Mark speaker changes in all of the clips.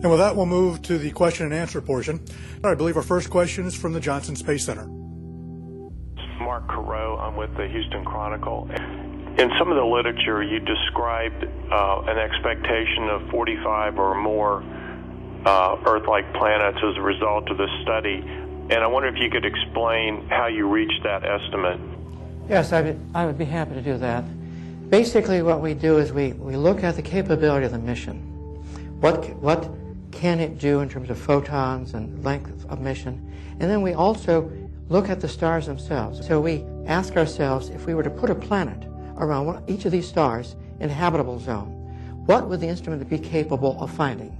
Speaker 1: And with that, we'll move to the question and answer portion. I believe our first question is from the Johnson Space Center.
Speaker 2: Mark Carreau, I'm with the Houston Chronicle. In some of the literature, you described an expectation of 45 or more Earth-like planets as a result of this study. And I wonder if you could explain how you reached that estimate.
Speaker 3: Yes, I would be happy to do that. Basically, what we do is we look at the capability of the mission. What can it do in terms of photons and length of mission? And then we also look at the stars themselves. So we ask ourselves, if we were to put a planet around each of these stars in a habitable zone, what would the instrument be capable of finding?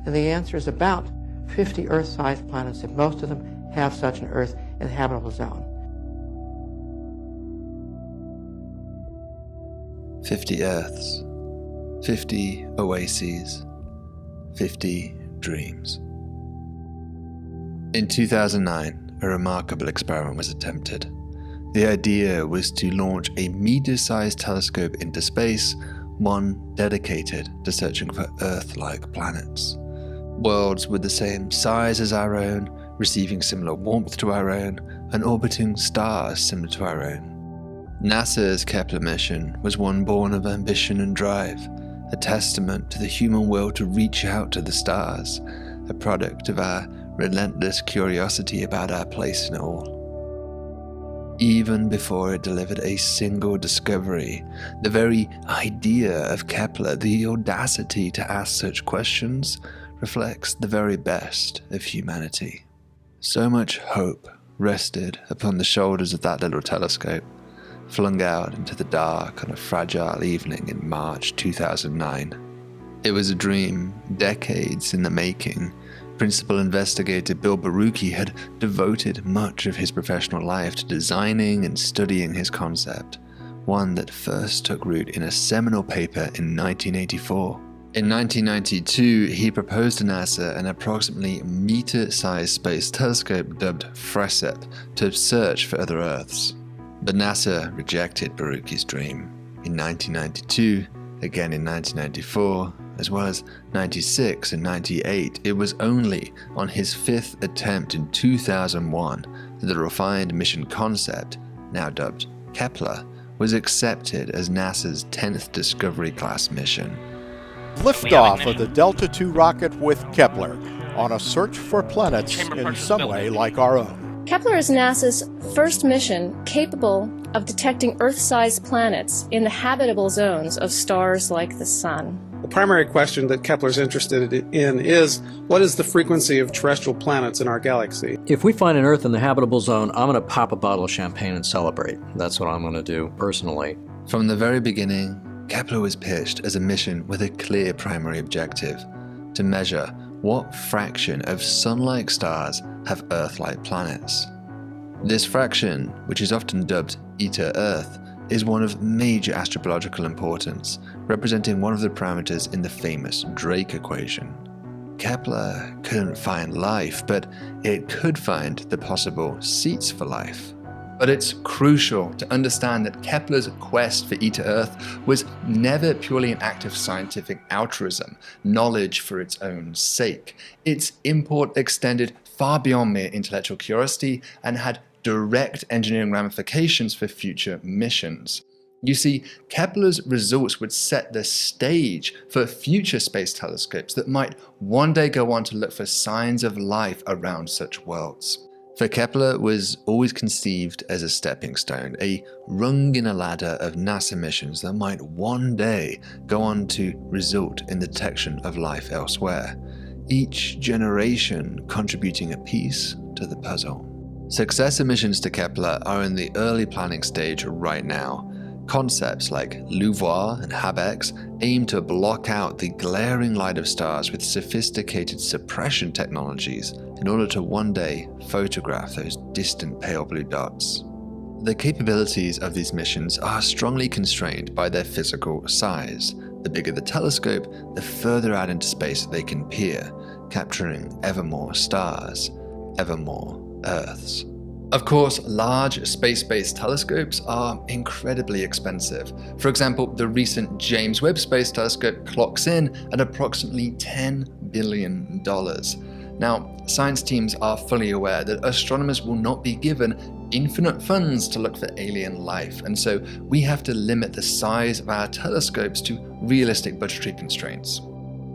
Speaker 3: And the answer is about 50 Earth-sized planets, if most of them have such an Earth inhabitable zone.
Speaker 4: 50 Earths, 50 oases, 50 dreams. In 2009, a remarkable experiment was attempted. The idea was to launch a meter-sized telescope into space, one dedicated to searching for Earth-like planets. Worlds with the same size as our own, receiving similar warmth to our own, and orbiting stars similar to our own. NASA's Kepler mission was one born of ambition and drive, a testament to the human will to reach out to the stars, a product of our relentless curiosity about our place in it all. Even before it delivered a single discovery, the very idea of Kepler, the audacity to ask such questions, reflects the very best of humanity. So much hope rested upon the shoulders of that little telescope, flung out into the dark on a fragile evening in March 2009. It was a dream, decades in the making. Principal investigator Bill Barucki had devoted much of his professional life to designing and studying his concept, one that first took root in a seminal paper in 1984. In 1992, he proposed to NASA an approximately meter-sized space telescope dubbed FRESEP to search for other Earths. But NASA rejected Barucki's dream. In 1992, again in 1994, as well as 96 and 98, it was only on his fifth attempt in 2001 that the refined mission concept, now dubbed Kepler, was accepted as NASA's 10th Discovery-class mission.
Speaker 5: Liftoff of the Delta II rocket with Kepler on a search for planets in some way like our own.
Speaker 6: Kepler is NASA's first mission capable of detecting Earth-sized planets in the habitable zones of stars like the Sun.
Speaker 7: The primary question that Kepler's interested in is, what is the frequency of terrestrial planets in our galaxy?
Speaker 8: If we find an Earth in the habitable zone, I'm going to pop a bottle of champagne and celebrate. That's what I'm going to do, personally.
Speaker 4: From the very beginning, Kepler was pitched as a mission with a clear primary objective: to measure what fraction of Sun-like stars have Earth-like planets. This fraction, which is often dubbed Eta Earth, is one of major astrobiological importance, representing one of the parameters in the famous Drake equation. Kepler couldn't find life, but it could find the possible seats for life. But it's crucial to understand that Kepler's quest for Eta Earth was never purely an act of scientific altruism, knowledge for its own sake. Its import extended far beyond mere intellectual curiosity and had direct engineering ramifications for future missions. You see, Kepler's results would set the stage for future space telescopes that might one day go on to look for signs of life around such worlds. For Kepler was always conceived as a stepping stone, a rung in a ladder of NASA missions that might one day go on to result in the detection of life elsewhere, each generation contributing a piece to the puzzle. Successor missions to Kepler are in the early planning stage right now. Concepts like LUVOIR and HabEx aim to block out the glaring light of stars with sophisticated suppression technologies in order to one day photograph those distant pale blue dots. The capabilities of these missions are strongly constrained by their physical size. The bigger the telescope, the further out into space they can peer, capturing ever more stars, ever more Earths. Of course, large space-based telescopes are incredibly expensive. For example, the recent James Webb Space Telescope clocks in at approximately $10 billion. Now, science teams are fully aware that astronomers will not be given infinite funds to look for alien life, and so we have to limit the size of our telescopes to realistic budgetary constraints.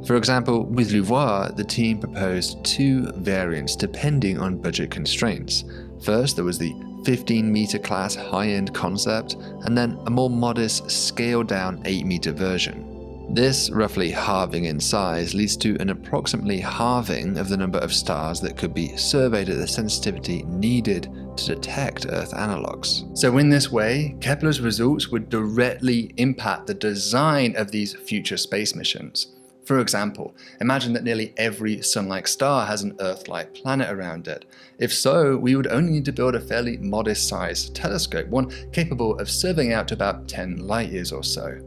Speaker 4: For example, with LUVOIR, the team proposed 2 variants depending on budget constraints. First, there was the 15-meter class high-end concept, and then a more modest, scaled-down 8-meter version. This roughly halving in size leads to an approximately halving of the number of stars that could be surveyed at the sensitivity needed to detect Earth analogs. So in this way, Kepler's results would directly impact the design of these future space missions. For example, imagine that nearly every Sun-like star has an Earth-like planet around it. If so, we would only need to build a fairly modest-sized telescope, one capable of surveying out to about 10 light years or so.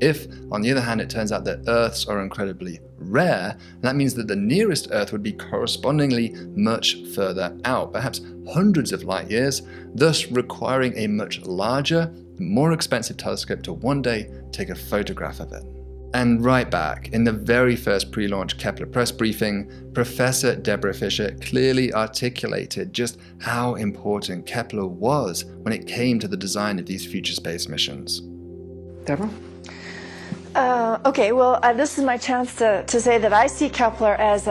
Speaker 4: If, on the other hand, it turns out that Earths are incredibly rare, that means that the nearest Earth would be correspondingly much further out, perhaps hundreds of light years, thus requiring a much larger, more expensive telescope to one day take a photograph of it. And right back, in the very first pre-launch Kepler press briefing, Professor Deborah Fischer clearly articulated just how important Kepler was when it came to the design of these future space missions.
Speaker 3: Deborah?
Speaker 9: Okay, well, this is my chance to say that I see Kepler as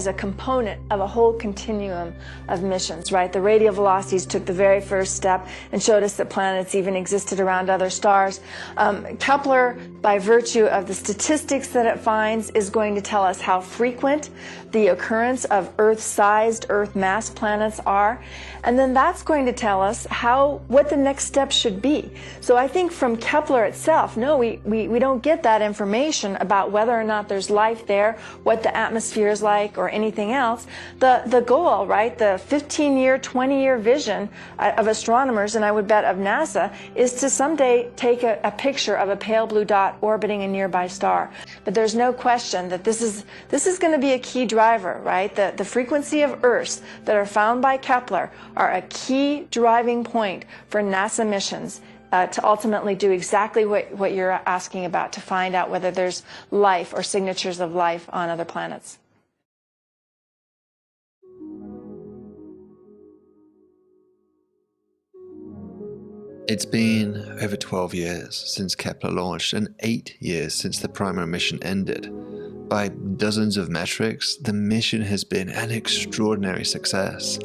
Speaker 9: a component of a whole continuum of missions, right? The radial velocities took the very first step and showed us that planets even existed around other stars. Kepler, by virtue of the statistics that it finds, is going to tell us how frequent the occurrence of Earth-sized, Earth-mass planets are, and then that's going to tell us what the next step should be. So I think from Kepler itself, no, we don't get that information about whether or not there's life there, what the atmosphere is like, or anything else. The goal, right, the 15-year, 20-year vision of astronomers, and I would bet of NASA, is to someday take a picture of a pale blue dot orbiting a nearby star. But there's no question that this is going to be a key driver, right? The frequency of Earths that are found by Kepler are a key driving point for NASA missions to ultimately do exactly what you're asking about, to find out whether there's life or signatures of life on other planets.
Speaker 4: It's been over 12 years since Kepler launched and 8 years since the primary mission ended. By dozens of metrics, the mission has been an extraordinary success.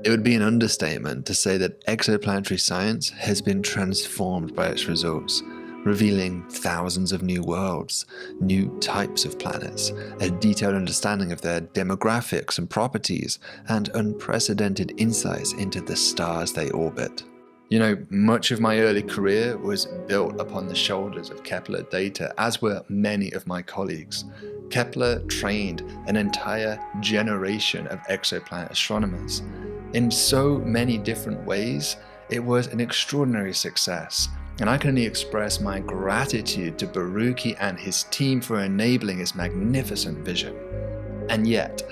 Speaker 4: It would be an understatement to say that exoplanetary science has been transformed by its results, revealing thousands of new worlds, new types of planets, a detailed understanding of their demographics and properties, and unprecedented insights into the stars they orbit. You know, much of my early career was built upon the shoulders of Kepler data, as were many of my colleagues. Kepler trained an entire generation of exoplanet astronomers. In so many different ways, it was an extraordinary success, and I can only express my gratitude to Baruki and his team for enabling his magnificent vision. And yet,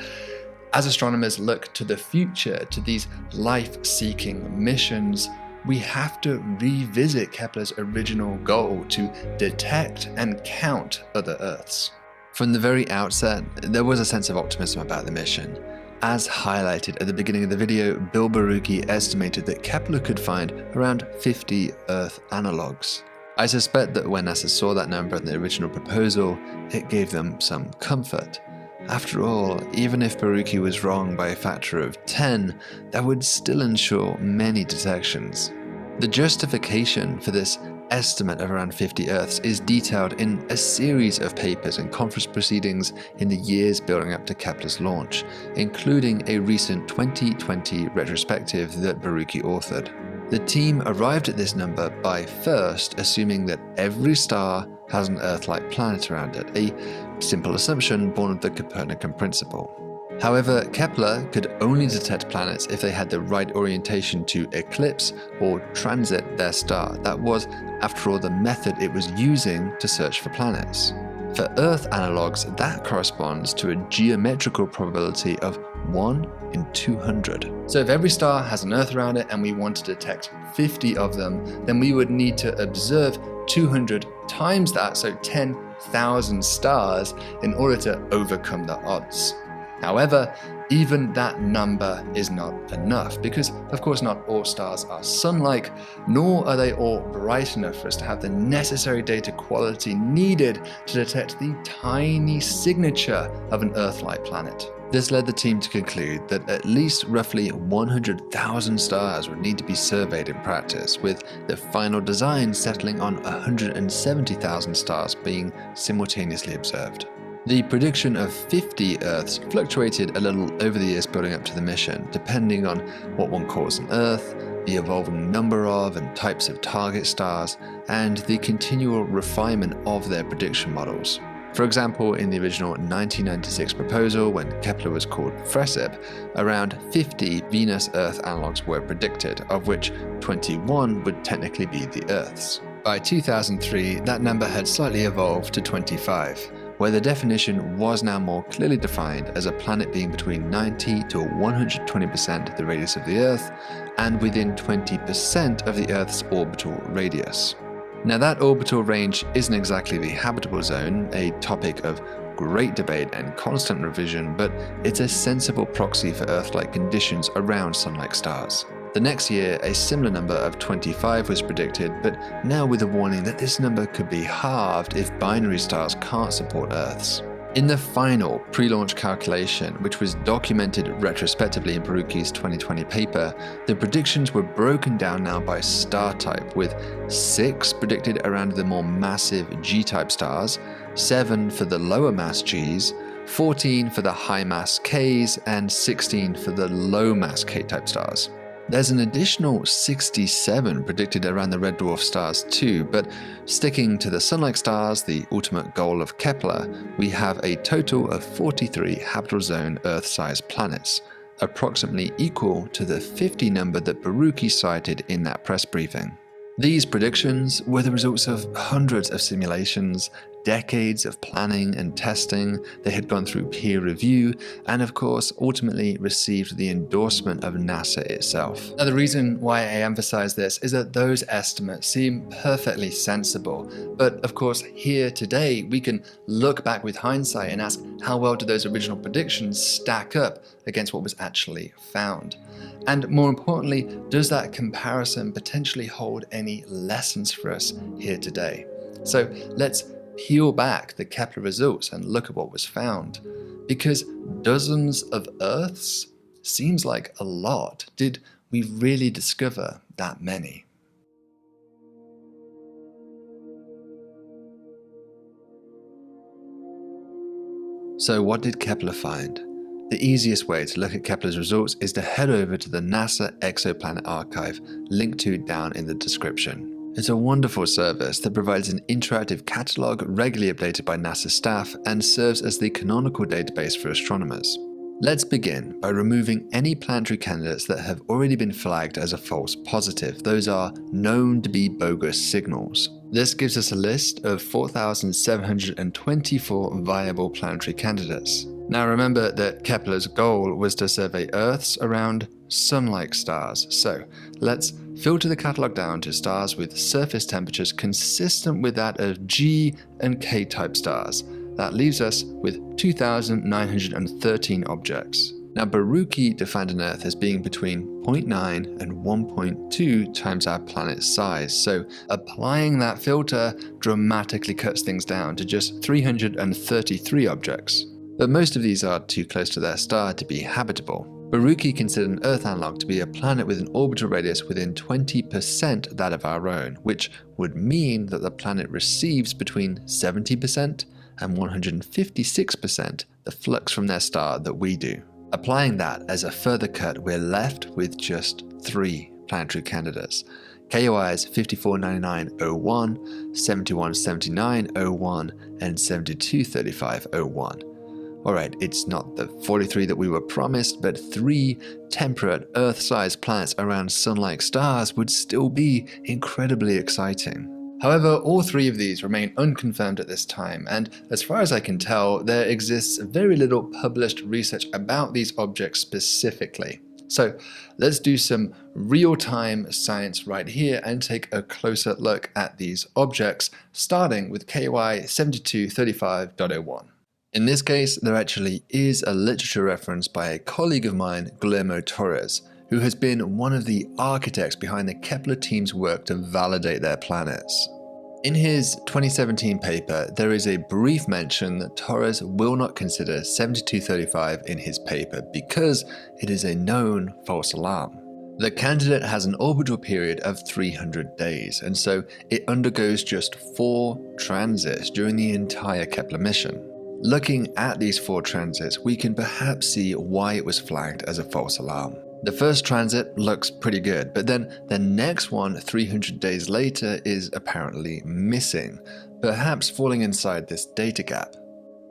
Speaker 4: as astronomers look to the future, to these life-seeking missions, we have to revisit Kepler's original goal to detect and count other Earths. From the very outset, there was a sense of optimism about the mission. As highlighted at the beginning of the video, Bill Baruki estimated that Kepler could find around 50 Earth analogs. I suspect that when NASA saw that number in the original proposal, it gave them some comfort. After all, even if Baruki was wrong by a factor of 10, that would still ensure many detections. The justification for this estimate of around 50 Earths is detailed in a series of papers and conference proceedings in the years building up to Kepler's launch, including a recent 2020 retrospective that Baruki authored. The team arrived at this number by first assuming that every star has an Earth-like planet around it, a simple assumption born of the Copernican principle. However, Kepler could only detect planets if they had the right orientation to eclipse or transit their star. That was, after all, the method it was using to search for planets. For Earth analogues, that corresponds to a geometrical probability of 1 in 200. So if every star has an Earth around it and we want to detect 50 of them, then we would need to observe 200 times that, so 10,000 stars, in order to overcome the odds. However, even that number is not enough because, of course, not all stars are sun-like, nor are they all bright enough for us to have the necessary data quality needed to detect the tiny signature of an Earth-like planet. This led the team to conclude that at least roughly 100,000 stars would need to be surveyed in practice, with the final design settling on 170,000 stars being simultaneously observed. The prediction of 50 Earths fluctuated a little over the years building up to the mission, depending on what one calls an Earth, the evolving number of and types of target stars, and the continual refinement of their prediction models. For example, in the original 1996 proposal, when Kepler was called FRESIB, around 50 Venus-Earth analogues were predicted, of which 21 would technically be the Earths. By 2003, that number had slightly evolved to 25, where the definition was now more clearly defined as a planet being between 90 to 120% the radius of the Earth and within 20% of the Earth's orbital radius. Now, that orbital range isn't exactly the habitable zone, a topic of great debate and constant revision, but it's a sensible proxy for Earth-like conditions around sun-like stars. The next year, a similar number of 25 was predicted, but now with a warning that this number could be halved if binary stars can't support Earths. In the final pre-launch calculation, which was documented retrospectively in Baruchi's 2020 paper, the predictions were broken down now by star type, with 6 predicted around the more massive G-type stars, 7 for the lower mass Gs, 14 for the high mass Ks, and 16 for the low mass K-type stars. There's an additional 67 predicted around the red dwarf stars too, but sticking to the sun-like stars, the ultimate goal of Kepler, we have a total of 43 habitable zone Earth-sized planets, approximately equal to the 50 number that Baruchi cited in that press briefing. These predictions were the results of hundreds of simulations, decades of planning and testing. They had gone through peer review and, of course, ultimately received the endorsement of NASA itself. Now, the reason why I emphasize this is that those estimates seem perfectly sensible. But, of course, here today, we can look back with hindsight and ask, how well do those original predictions stack up against what was actually found? And more importantly, does that comparison potentially hold any lessons for us here today? So let's peel back the Kepler results and look at what was found. Because dozens of Earths seems like a lot. Did we really discover that many? So what did Kepler find? The easiest way to look at Kepler's results is to head over to the NASA Exoplanet Archive, linked to down in the description. It's a wonderful service that provides an interactive catalogue regularly updated by NASA staff and serves as the canonical database for astronomers. Let's begin by removing any planetary candidates that have already been flagged as a false positive. Those are known to be bogus signals. This gives us a list of 4,724 viable planetary candidates. Now remember that Kepler's goal was to survey Earths around sun-like stars, so let's filter the catalogue down to stars with surface temperatures consistent with that of G and K-type stars. That leaves us with 2,913 objects. Now Baruchi defined an Earth as being between 0.9 and 1.2 times our planet's size, so applying that filter dramatically cuts things down to just 333 objects. But most of these are too close to their star to be habitable. Baruchi considered an Earth analog to be a planet with an orbital radius within 20% that of our own, which would mean that the planet receives between 70% and 156% the flux from their star that we do. Applying that as a further cut, we're left with just 3 planetary candidates. KOIs 549901, 717901, and 723501. Alright, it's not the 43 that we were promised, but 3 temperate Earth-sized planets around sun-like stars would still be incredibly exciting. However, all three of these remain unconfirmed at this time, and as far as I can tell, there exists very little published research about these objects specifically. So let's do some real-time science right here and take a closer look at these objects, starting with KY 7235.01. In this case, there actually is a literature reference by a colleague of mine, Guillermo Torres, who has been one of the architects behind the Kepler team's work to validate their planets. In his 2017 paper, there is a brief mention that Torres will not consider 7235 in his paper because it is a known false alarm. The candidate has an orbital period of 300 days, and so it undergoes just 4 transits during the entire Kepler mission. Looking at these 4 transits, we can perhaps see why it was flagged as a false alarm. The first transit looks pretty good, but then the next one 300 days later is apparently missing, perhaps falling inside this data gap.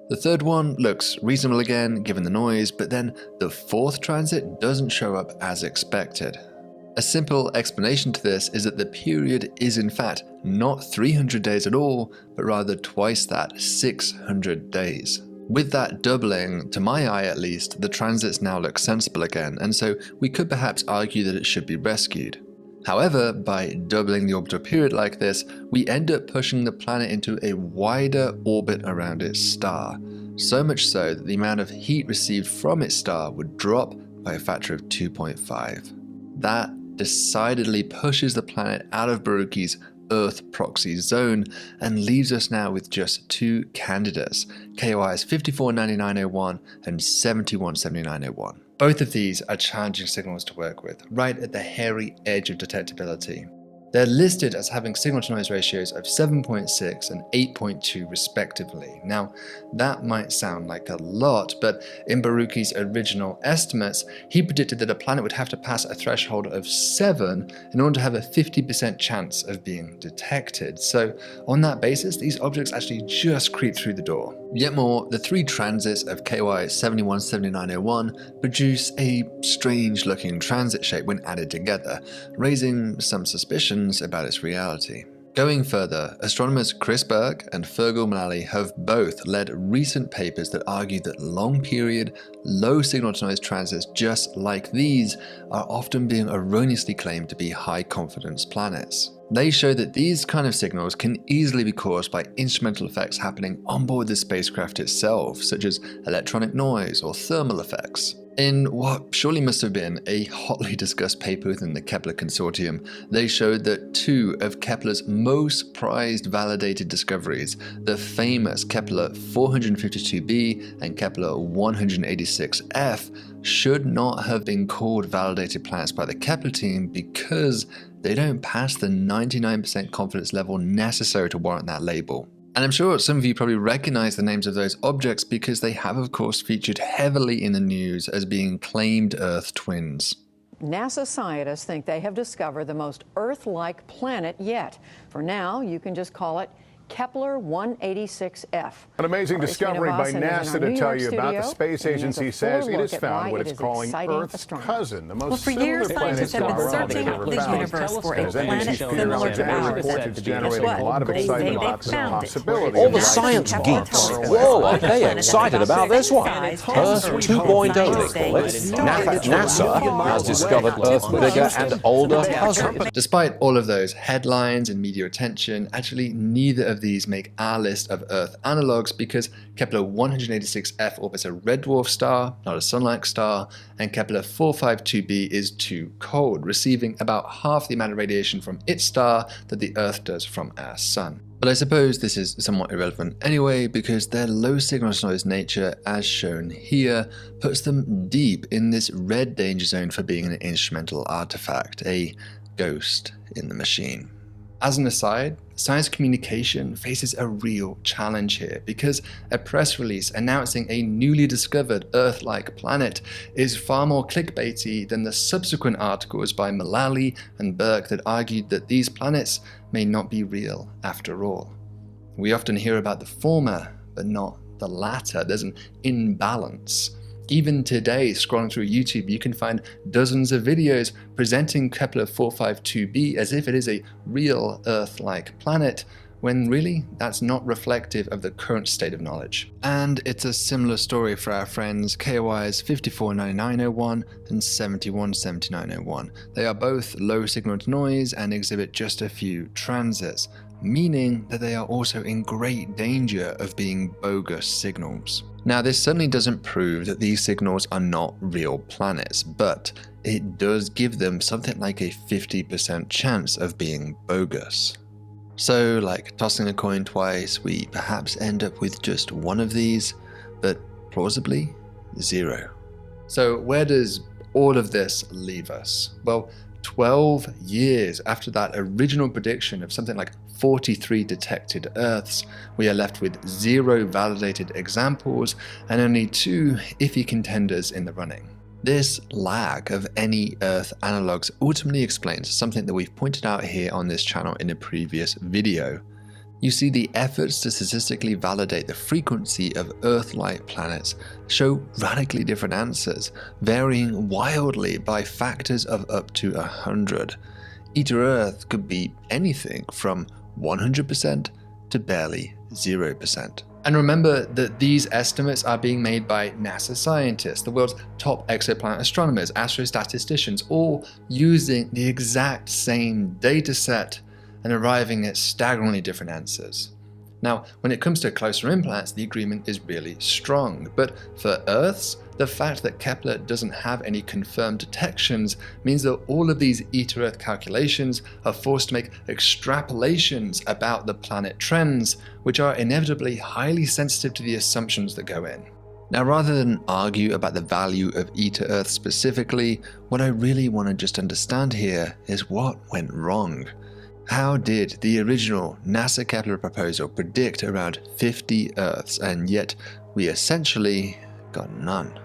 Speaker 4: The third one looks reasonable again given the noise, but then the 4th transit doesn't show up as expected. A simple explanation to this is that the period is in fact not 300 days at all, but rather twice that, 600 days. With that doubling, to my eye at least, the transits now look sensible again, and so we could perhaps argue that it should be rescued. However, by doubling the orbital period like this, we end up pushing the planet into a wider orbit around its star, so much so that the amount of heat received from its star would drop by a factor of 2.5. That decidedly pushes the planet out of Baruchi's Earth proxy zone and leaves us now with just 2 candidates, KOIs 549901 and 717901. Both of these are challenging signals to work with, right at the hairy edge of detectability. They're listed as having signal-to-noise ratios of 7.6 and 8.2 respectively. Now, that might sound like a lot, but in Baruchi's original estimates, he predicted that a planet would have to pass a threshold of 7 in order to have a 50% chance of being detected. So, on that basis, these objects actually just creep through the door. Yet more, the 3 transits of KY 717901 produce a strange-looking transit shape when added together, raising some suspicion about its reality. Going further, astronomers Chris Burke and Fergal Mullally have both led recent papers that argue that long-period, low signal-to-noise transits just like these are often being erroneously claimed to be high-confidence planets. They show that these kind of signals can easily be caused by instrumental effects happening on board the spacecraft itself, such as electronic noise or thermal effects. In what surely must have been a hotly discussed paper within the Kepler consortium, they showed that 2 of Kepler's most prized validated discoveries, the famous Kepler 452b and Kepler 186f, should not have been called validated planets by the Kepler team because they don't pass the 99% confidence level necessary to warrant that label. And I'm sure some of you probably recognize the names of those objects because they have of course featured heavily in the news as being claimed Earth twins.
Speaker 10: NASA scientists think they have discovered the most Earth-like planet yet. For now, you can just call it Kepler 186f.
Speaker 11: An amazing discovery by NASA to tell you about. The space agency says it has found what it's calling Earth's cousin, the most similar planet to our own they've ever found. As NBC similar to ours, it's generating a lot of excitement about the possibility.
Speaker 12: All the science geeks, whoa, are they excited about this one? Earth 2.0, they call it. NASA has discovered Earth's bigger and older cousin.
Speaker 4: Despite all of those headlines and media attention, actually neither of these make our list of Earth analogues because Kepler 186f orbits a red dwarf star, not a sun-like star, and Kepler 452b is too cold, receiving about half the amount of radiation from its star that the Earth does from our sun. But I suppose this is somewhat irrelevant anyway because their low signal-to-noise nature, as shown here, puts them deep in this red danger zone for being an instrumental artifact, a ghost in the machine. As an aside, science communication faces a real challenge here because a press release announcing a newly discovered Earth-like planet is far more clickbaity than the subsequent articles by Mullally and Burke that argued that these planets may not be real after all. We often hear about the former, but not the latter. There's an imbalance. Even today, scrolling through YouTube, you can find dozens of videos presenting Kepler 452b as if it is a real Earth-like planet, when really that's not reflective of the current state of knowledge. And it's a similar story for our friends KOIs 549901 and 717901. They are both low signal to noise and exhibit just a few transits, meaning that they are also in great danger of being bogus signals. Now, this certainly doesn't prove that these signals are not real planets, but it does give them something like a 50% chance of being bogus. So, like tossing a coin twice, we perhaps end up with just one of these, but plausibly, zero. So where does all of this leave us? Well, 12 years after that original prediction of something like 43 detected Earths, we are left with 0 validated examples and only 2 iffy contenders in the running. This lack of any Earth analogues ultimately explains something that we've pointed out here on this channel in a previous video. You see, the efforts to statistically validate the frequency of Earth-like planets show radically different answers, varying wildly by factors of up to 100. Eta Earth could be anything from 100% to barely 0%. And remember that these estimates are being made by NASA scientists, the world's top exoplanet astronomers, astrostatisticians, all using the exact same data set and arriving at staggeringly different answers. Now, when it comes to closer in planets, the agreement is really strong, but for Earths, the fact that Kepler doesn't have any confirmed detections means that all of these Eta Earth calculations are forced to make extrapolations about the planet trends, which are inevitably highly sensitive to the assumptions that go in. Now, rather than argue about the value of Eta Earth specifically, what I really want to just understand here is what went wrong. How did the original NASA Kepler proposal predict around 50 Earths, and yet we essentially got none?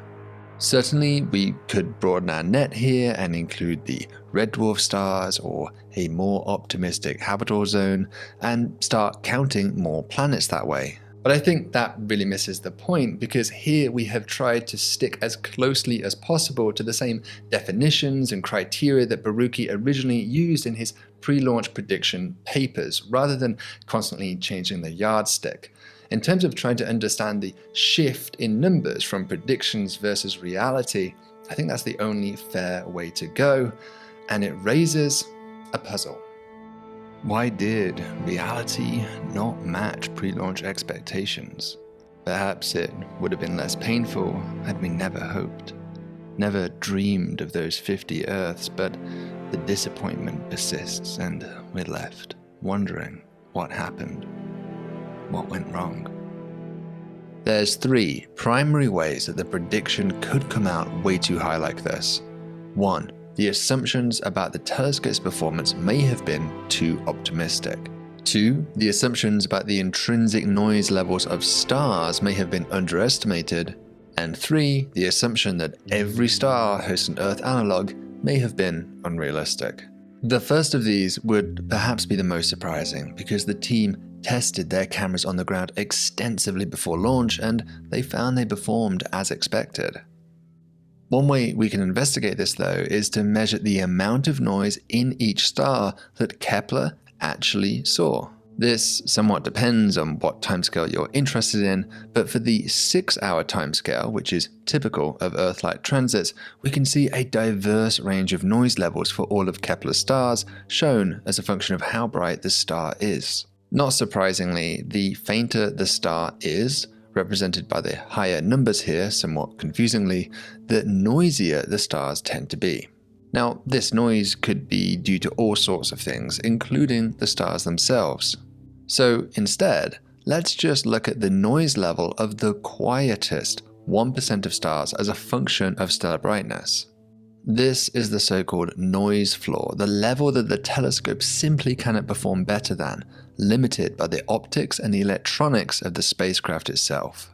Speaker 4: Certainly, we could broaden our net here and include the red dwarf stars or a more optimistic habitable zone and start counting more planets that way. But I think that really misses the point, because here we have tried to stick as closely as possible to the same definitions and criteria that Borucki originally used in his pre-launch prediction papers, rather than constantly changing the yardstick. In terms of trying to understand the shift in numbers from predictions versus reality, I think that's the only fair way to go, and it raises a puzzle. Why did reality not match pre-launch expectations? Perhaps it would have been less painful had we never hoped, never dreamed of those 50 Earths, but the disappointment persists and we're left wondering what happened, what went wrong. There's 3 primary ways that the prediction could come out way too high like this. 1. The assumptions about the telescope's performance may have been too optimistic. 2. The assumptions about the intrinsic noise levels of stars may have been underestimated. And 3. The assumption that every star hosts an Earth analog may have been unrealistic. The first of these would perhaps be the most surprising, because the team tested their cameras on the ground extensively before launch and they found they performed as expected. One way we can investigate this, though, is to measure the amount of noise in each star that Kepler actually saw. This somewhat depends on what timescale you're interested in, but for the 6-hour timescale, which is typical of Earth-like transits, we can see a diverse range of noise levels for all of Kepler's stars, shown as a function of how bright the star is. Not surprisingly, the fainter the star is, represented by the higher numbers here, somewhat confusingly, the noisier the stars tend to be. Now, this noise could be due to all sorts of things, including the stars themselves. So instead, let's just look at the noise level of the quietest 1% of stars as a function of stellar brightness. This is the so-called noise floor, the level that the telescope simply cannot perform better than, limited by the optics and the electronics of the spacecraft itself.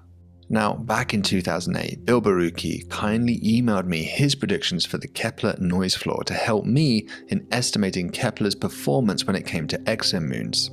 Speaker 4: Now, back in 2008, Bill Borucki kindly emailed me his predictions for the Kepler noise floor to help me in estimating Kepler's performance when it came to exomoons.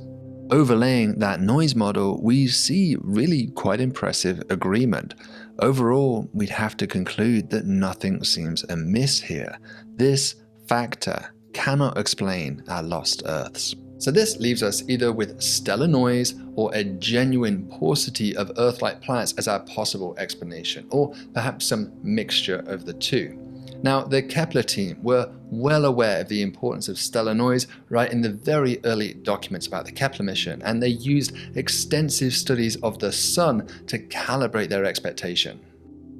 Speaker 4: Overlaying that noise model, we see really quite impressive agreement. overall, we'd have to conclude that nothing seems amiss here. This factor cannot explain our lost Earths. So this leaves us either with stellar noise or a genuine paucity of Earth-like planets as our possible explanation, or perhaps some mixture of the two. Now, the Kepler team were well aware of the importance of stellar noise right in the very early documents about the Kepler mission, and they used extensive studies of the Sun to calibrate their expectation.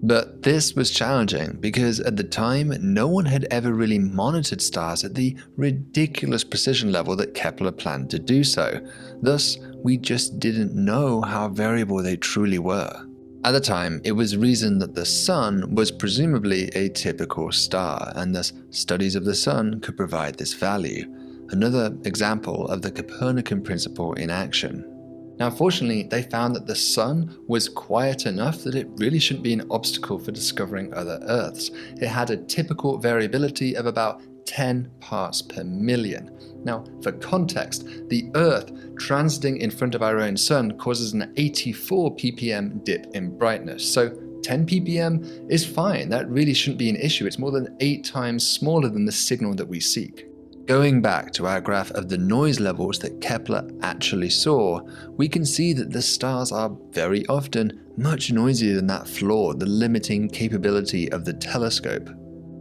Speaker 4: But this was challenging because at the time, no one had ever really monitored stars at the ridiculous precision level that Kepler planned to do so. Thus, we just didn't know how variable they truly were. At the time, it was reasoned that the Sun was presumably a typical star, and thus studies of the Sun could provide this value. Another example of the Copernican principle in action. Now, fortunately, they found that the Sun was quiet enough that it really shouldn't be an obstacle for discovering other Earths. It had a typical variability of about 10 parts per million. Now, for context, the Earth transiting in front of our own Sun causes an 84 ppm dip in brightness. So 10 ppm is fine. That really shouldn't be an issue. It's more than 8 times smaller than the signal that we seek. Going back to our graph of the noise levels that Kepler actually saw, we can see that the stars are very often much noisier than that flaw, the limiting capability of the telescope.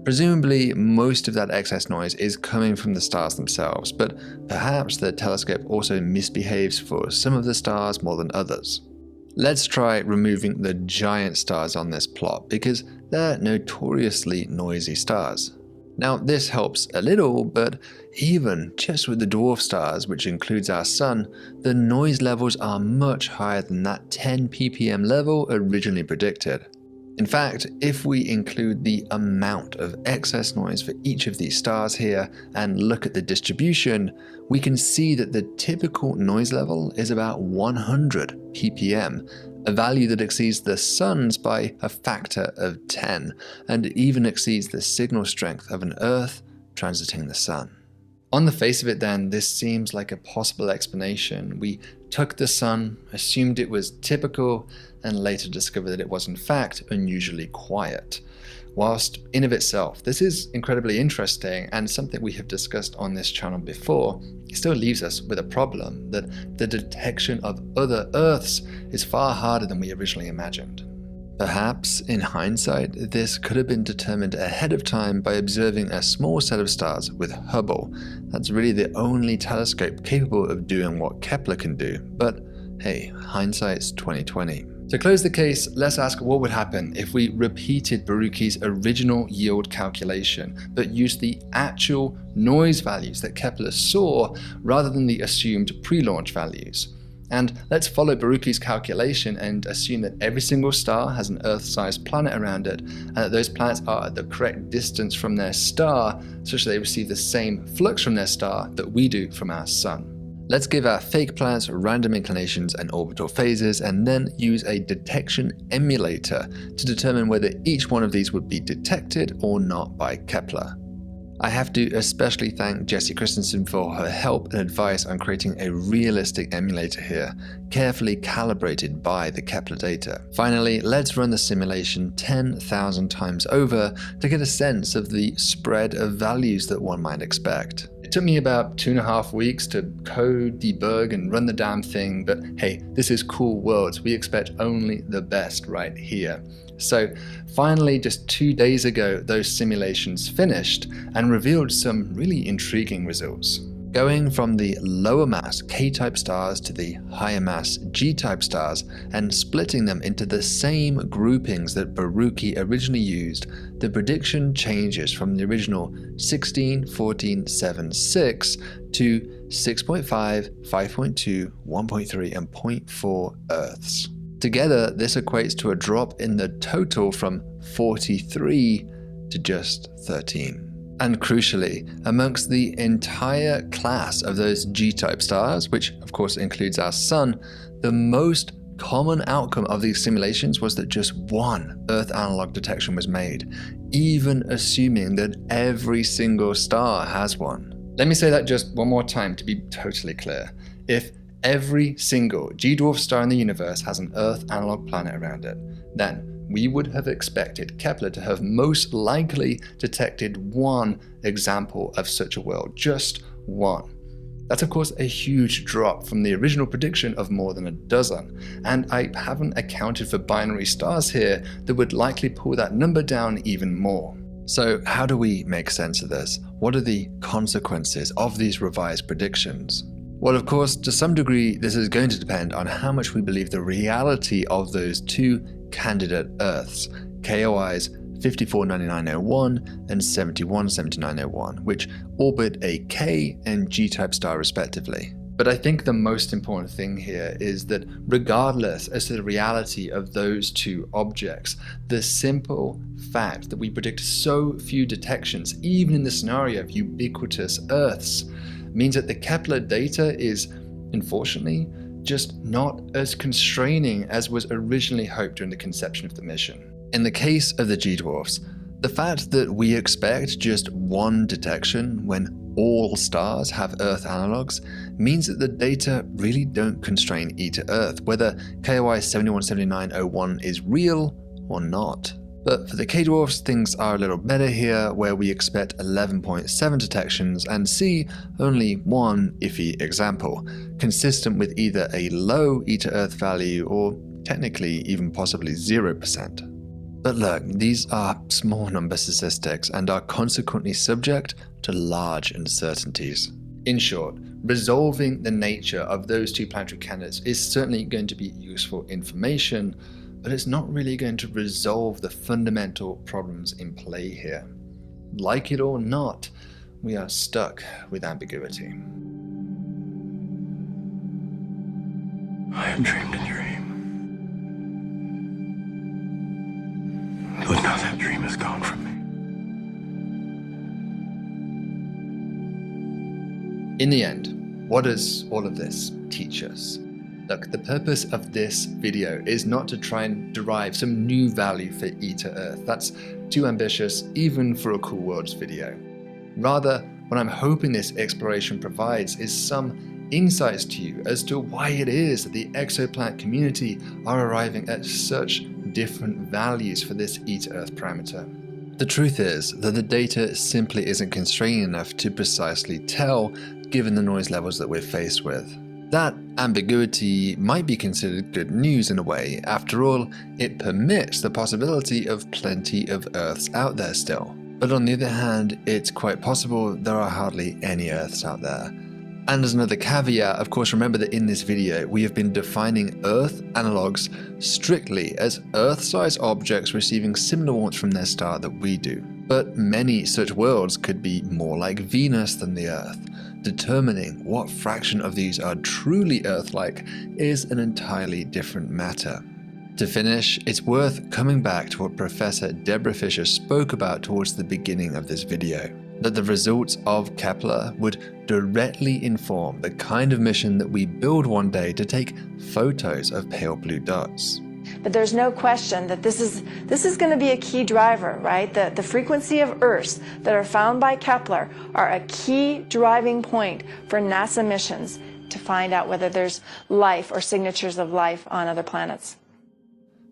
Speaker 4: Presumably, most of that excess noise is coming from the stars themselves, but perhaps the telescope also misbehaves for some of the stars more than others. Let's try removing the giant stars on this plot, because they're notoriously noisy stars. Now, this helps a little, but even just with the dwarf stars, which includes our Sun, the noise levels are much higher than that 10 ppm level originally predicted. In fact, if we include the amount of excess noise for each of these stars here and look at the distribution, we can see that the typical noise level is about 100 ppm, a value that exceeds the Sun's by a factor of 10, and even exceeds the signal strength of an Earth transiting the Sun. On the face of it then, this seems like a possible explanation. We took the Sun, assumed it was typical, and later discovered that it was in fact unusually quiet. Whilst in of itself, this is incredibly interesting and something we have discussed on this channel before, it still leaves us with a problem that the detection of other Earths is far harder than we originally imagined. Perhaps, in hindsight, this could have been determined ahead of time by observing a small set of stars with Hubble. That's really the only telescope capable of doing what Kepler can do, but hey, hindsight's 20/20. To close the case, let's ask what would happen if we repeated Baruchi's original yield calculation, but used the actual noise values that Kepler saw rather than the assumed pre-launch values. And let's follow Baruchi's calculation and assume that every single star has an Earth-sized planet around it, and that those planets are at the correct distance from their star, such that they receive the same flux from their star that we do from our Sun. Let's give our fake planets random inclinations and orbital phases, and then use a detection emulator to determine whether each one of these would be detected or not by Kepler. I have to especially thank Jessie Christensen for her help and advice on creating a realistic emulator here, carefully calibrated by the Kepler data. Finally, let's run the simulation 10,000 times over to get a sense of the spread of values that one might expect. It took me about 2.5 weeks to code, debug, and run the damn thing, but hey, this is Cool Worlds. We expect only the best right here. So finally, just 2 days ago, those simulations finished and revealed some really intriguing results. Going from the lower mass K-type stars to the higher mass G-type stars and splitting them into the same groupings that Baruchi originally used, the prediction changes from the original 16, 14, 7, 6 to 6.5, 5.2, 1.3, and 0.4 Earths. Together, this equates to a drop in the total from 43 to just 13. And crucially, amongst the entire class of those G-type stars, which of course includes our Sun, the most common outcome of these simulations was that just one Earth analog detection was made, even assuming that every single star has one. Let me say that just one more time to be totally clear. If every single G-dwarf star in the universe has an Earth analog planet around it, then we would have expected Kepler to have most likely detected one example of such a world, just one. That's of course a huge drop from the original prediction of more than a dozen, and I haven't accounted for binary stars here that would likely pull that number down even more. So how do we make sense of this? What are the consequences of these revised predictions? Well, of course, to some degree, this is going to depend on how much we believe the reality of those two candidate Earths, KOIs 549901 and 717901, which orbit a K and G-type star respectively. But I think the most important thing here is that regardless as to the reality of those two objects, the simple fact that we predict so few detections, even in the scenario of ubiquitous Earths, means that the Kepler data is, unfortunately, just not as constraining as was originally hoped during the conception of the mission. In the case of the G-dwarfs, the fact that we expect just one detection when all stars have Earth analogs means that the data really don't constrain E to Earth, whether KOI 717901 is real or not. But for the K-dwarfs, things are a little better here, where we expect 11.7 detections and see only one iffy example, consistent with either a low E to Earth value or technically even possibly 0%. But look, these are small number statistics and are consequently subject to large uncertainties. In short, resolving the nature of those two planetary candidates is certainly going to be useful information, but it's not really going to resolve the fundamental problems in play here. Like it or not, we are stuck with ambiguity.
Speaker 13: I have dreamed a dream. But now that dream is gone from me.
Speaker 4: In the end, what does all of this teach us? Look, the purpose of this video is not to try and derive some new value for E to Earth. That's too ambitious even for a Cool Worlds video. Rather, what I'm hoping this exploration provides is some insights to you as to why it is that the exoplanet community are arriving at such different values for this E to Earth parameter. The truth is that the data simply isn't constraining enough to precisely tell, given the noise levels that we're faced with. That ambiguity might be considered good news in a way. After all, it permits the possibility of plenty of Earths out there still. But on the other hand, it's quite possible there are hardly any Earths out there. And as another caveat, of course, remember that in this video, we have been defining Earth analogs strictly as Earth-sized objects receiving similar warmth from their star that we do. But many such worlds could be more like Venus than the Earth. Determining what fraction of these are truly Earth-like is an entirely different matter. To finish, it's worth coming back to what Professor Deborah Fisher spoke about towards the beginning of this video, that the results of Kepler would directly inform the kind of mission that we build one day to take photos of pale blue dots.
Speaker 9: But there's no question that this is going to be a key driver, right? The frequency of Earths that are found by Kepler are a key driving point for NASA missions to find out whether there's life or signatures of life on other planets.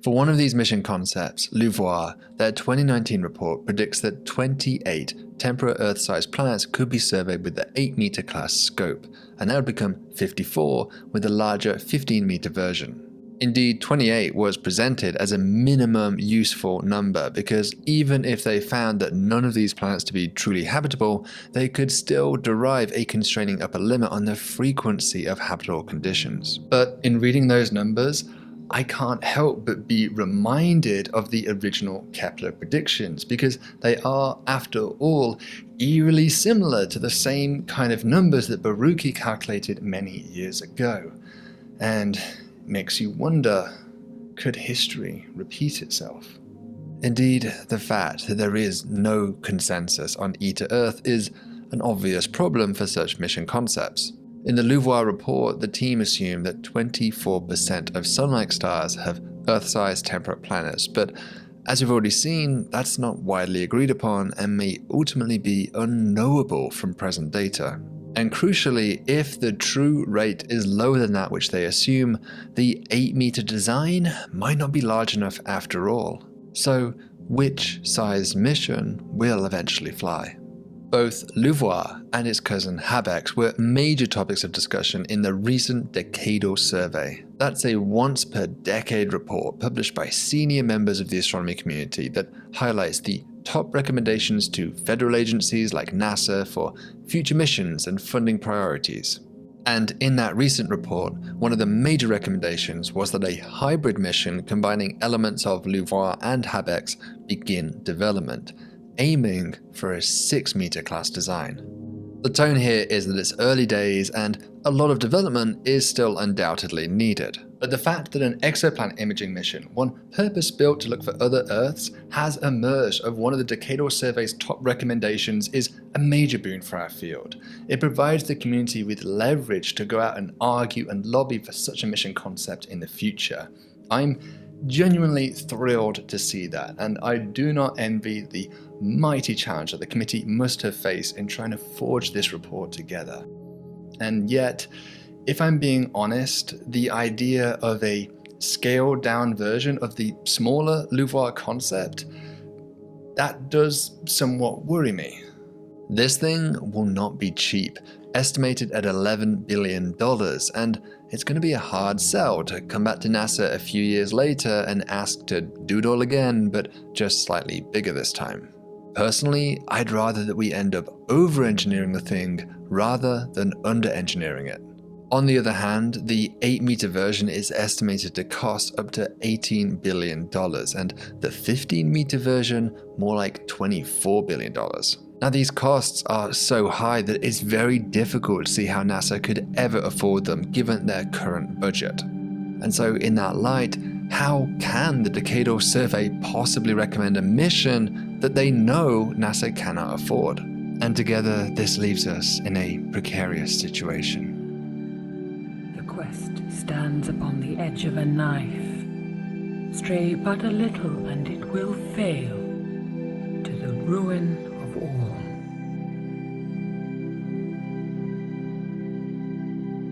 Speaker 4: For one of these mission concepts, LUVOIR, their 2019 report predicts that 28 temperate Earth-sized planets could be surveyed with the 8-meter class scope, and that would become 54 with the larger 15-meter version. Indeed, 28 was presented as a minimum useful number because even if they found that none of these planets to be truly habitable, they could still derive a constraining upper limit on the frequency of habitable conditions. But in reading those numbers, I can't help but be reminded of the original Kepler predictions because they are, after all, eerily similar to the same kind of numbers that Baruchi calculated many years ago. And makes you wonder, could history repeat itself? Indeed, the fact that there is no consensus on E to Earth is an obvious problem for such mission concepts. In the LUVOIR report, the team assumed that 24% of Sun-like stars have Earth-sized temperate planets, but as we've already seen, that's not widely agreed upon and may ultimately be unknowable from present data. And crucially, if the true rate is lower than that which they assume, the 8-meter design might not be large enough after all. So, which size mission will eventually fly? Both LUVOIR and its cousin HabEx were major topics of discussion in the recent Decadal Survey. That's a once-per-decade report published by senior members of the astronomy community that highlights the top recommendations to federal agencies like NASA for future missions and funding priorities. And in that recent report, one of the major recommendations was that a hybrid mission combining elements of LUVOIR and HabEx begin development, aiming for a 6-meter class design. The tone here is that it's early days and a lot of development is still undoubtedly needed. But the fact that an exoplanet imaging mission, one purpose-built to look for other Earths, has emerged of one of the Decadal Survey's top recommendations is a major boon for our field. It provides the community with leverage to go out and argue and lobby for such a mission concept in the future. I'm genuinely thrilled to see that, and I do not envy the mighty challenge that the committee must have faced in trying to forge this report together. And yet, if I'm being honest, the idea of a scaled down version of the smaller LUVOIR concept, that does somewhat worry me. This thing will not be cheap, estimated at $11 billion, and it's going to be a hard sell to come back to NASA a few years later and ask to do it all again, but just slightly bigger this time. Personally, I'd rather that we end up over-engineering the thing rather than under-engineering it. On the other hand, the 8-meter version is estimated to cost up to $18 billion, and the 15-meter version more like $24 billion. Now, these costs are so high that it's very difficult to see how NASA could ever afford them given their current budget. And so in that light, how can the Decadal Survey possibly recommend a mission that they know NASA cannot afford? And together, this leaves us in a precarious situation.
Speaker 14: The quest stands upon the edge of a knife. Stray but a little and it will fail, to the ruin of all.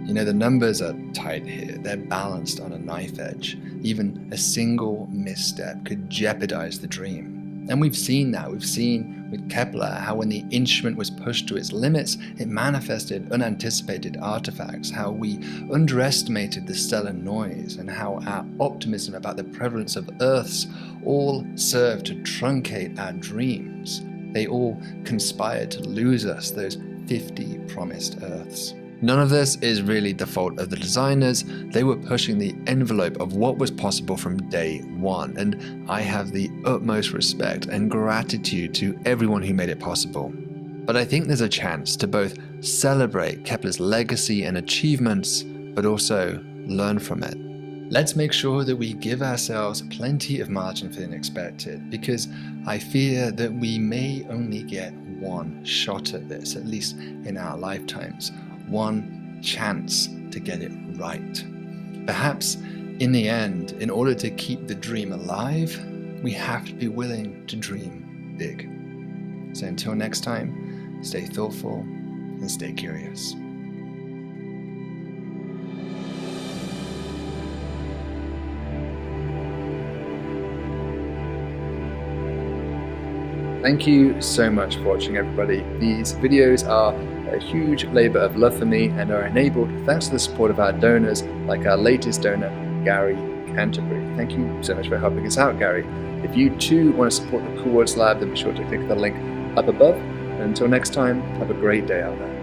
Speaker 4: You know, the numbers are tight here. They're balanced on a knife edge. Even a single misstep could jeopardize the dream. And we've seen that. We've seen with Kepler how when the instrument was pushed to its limits, it manifested unanticipated artifacts, how we underestimated the stellar noise, and how our optimism about the prevalence of Earths all served to truncate our dreams. They all conspired to lose us those 50 promised Earths. None of this is really the fault of the designers. They were pushing the envelope of what was possible from day one, and I have the utmost respect and gratitude to everyone who made it possible. But I think there's a chance to both celebrate Kepler's legacy and achievements, but also learn from it. Let's make sure that we give ourselves plenty of margin for the unexpected, because I fear that we may only get one shot at this, at least in our lifetimes. One chance to get it right. Perhaps in the end, in order to keep the dream alive, we have to be willing to dream big. So until next time, stay thoughtful and stay curious. Thank you so much for watching, everybody. These videos are a huge labor of love for me and are enabled thanks to the support of our donors, like our latest donor, Gary Canterbury. Thank you so much for helping us out, Gary. If you too want to support the Cool Worlds Lab, then be sure to click the link up above. And until next time, have a great day out there.